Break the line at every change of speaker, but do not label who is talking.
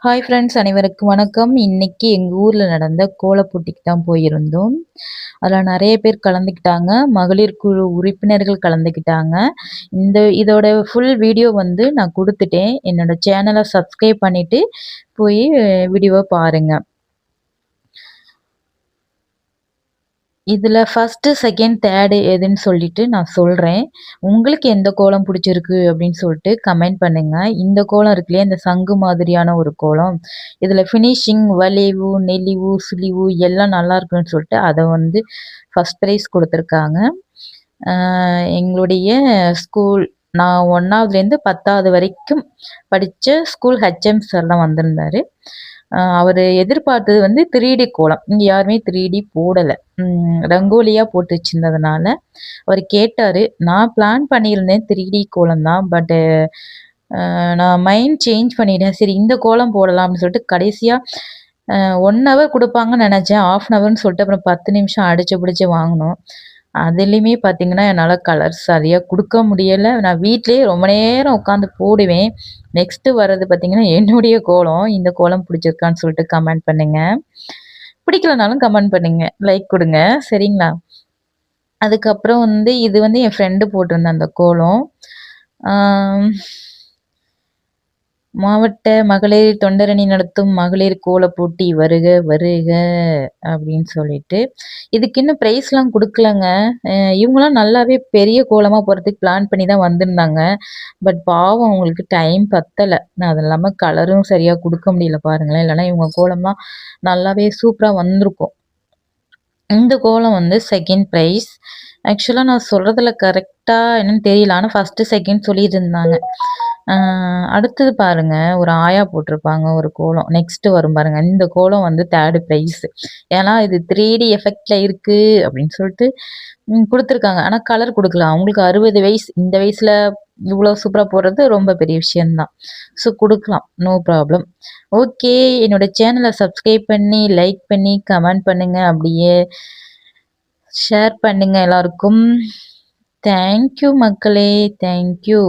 Hi friends, அனைவருக்கும் வணக்கம். இன்னைக்கு எங்கள் ஊரில் நடந்த கோலப்போட்டிக்கு தான் போயிருந்தோம். அதில் நிறைய பேர் கலந்துக்கிட்டாங்க. மகளிர் குழு உறுப்பினர்கள் கலந்துக்கிட்டாங்க. இதோட ஃபுல் வீடியோ வந்து நான் கொடுத்துட்டேன். என்னோட சேனலை சப்ஸ்கிரைப் பண்ணிவிட்டு போய் வீடியோவை பாருங்கள். இதில் ஃபஸ்ட்டு, செகண்ட், தேர்டு எதுன்னு சொல்லிட்டு நான் சொல்கிறேன். உங்களுக்கு எந்த கோலம் பிடிச்சிருக்கு அப்படின்னு சொல்லிட்டு கமெண்ட் பண்ணுங்கள். இந்த கோலம் இருக்கு இல்லையா, இந்த சங்கு மாதிரியான ஒரு கோலம், இதில் ஃபினிஷிங், வளைவு, நெளிவு, சுழிவு எல்லாம் நல்லா இருக்குன்னு சொல்லிட்டு அதை வந்து ஃபஸ்ட் ப்ரைஸ் கொடுத்துருக்காங்க. எங்களுடைய ஸ்கூல், நான் 1ஆவதுலேருந்து 10ஆவது வரைக்கும் படித்த ஸ்கூல் ஹெச்எம் சார் தான் வந்திருந்தார். அவர் எதிர்பார்த்தது வந்து 3D கோலம். இங்கே யாருமே 3D போடலை, ரங்கோலியாக போட்டு வச்சுருந்ததுனால அவர் கேட்டார். நான் பிளான் பண்ணியிருந்தேன் 3D கோலம் தான். பட்டு நான் மைண்ட் சேஞ்ச் பண்ணிட்டேன். சரி, இந்த கோலம் போடலாம் அப்படின்னு சொல்லிட்டு கடைசியாக 1 ஹவர் கொடுப்பாங்கன்னு நினச்சேன். 1/2 ஹவர்னு சொல்லிட்டு அப்புறம் 10 நிமிஷம் அடிச்சு பிடிச்சி வாங்கினோம். அதுலேயுமே பார்த்தீங்கன்னா என்னால் கலர் சரியாக கொடுக்க முடியலை. நான் வீட்டிலேயே ரொம்ப நேரம் உட்காந்து போடுவேன். நெக்ஸ்ட்டு வர்றது பார்த்தீங்கன்னா என்னுடைய கோலம். இந்த கோலம் பிடிச்சிருக்கான்னு சொல்லிட்டு கமெண்ட் பண்ணுங்கள். பிடிக்கலனாலும் கமெண்ட் பண்ணுங்க, லைக் கொடுங்க, சரிங்களா? அதுக்கப்புறம் வந்து இது வந்து என் ஃப்ரெண்டு போட்டிருந்த அந்த கோலம். மாவட்ட மகளிர் தொண்டரணி நடத்தும் மகளிர் கோலப் போட்டி வருக வருக அப்படின்னு சொல்லிட்டு, இதுக்கு இன்னும் ப்ரைஸ்லாம் கொடுக்கலங்க. இவங்களாம் நல்லாவே பெரிய கோலமாக போகிறதுக்கு பிளான் பண்ணி தான் வந்திருந்தாங்க. பட் பாவம், அவங்களுக்கு டைம் பத்தலை. அது இல்லாமல் கலரும் சரியாக கொடுக்க முடியல பாருங்களேன். இல்லைனா இவங்க கோலம்லாம் நல்லாவே சூப்பராக வந்திருக்கும். இந்த கோலம் வந்து செகண்ட் ப்ரைஸ். ஆக்சுவலாக நான் சொல்கிறதுல கரெக்டாக என்னன்னு தெரியல, ஆனால் ஃபஸ்ட்டு, செகண்ட் சொல்லியிருந்தாங்க. அடுத்தது பாருங்க, ஒரு ஆயா போட்டிருப்பாங்க ஒரு கோலம். நெக்ஸ்ட்டு வரும் பாருங்க, இந்த கோலம் வந்து தேர்டு ப்ரைஸ். ஏன்னா இது 3D எஃபெக்டில் இருக்குது அப்படின்னு சொல்லிட்டு கொடுத்துருக்காங்க. ஆனால் கலர் கொடுக்கல. அவங்களுக்கு 60 வயசு. இந்த வயசில் இவ்வளோ சூப்பராக போடுறது ரொம்ப பெரிய விஷயந்தான். ஸோ கொடுக்கலாம், நோ ப்ராப்ளம். ஓகே, என்னோட சேனலை சப்ஸ்கிரைப் பண்ணி, லைக் பண்ணி, கமெண்ட் பண்ணுங்கள், அப்படியே ஷேர் பண்ணுங்கள் எல்லாருக்கும். தேங்க்யூ மக்களே, தேங்க்யூ.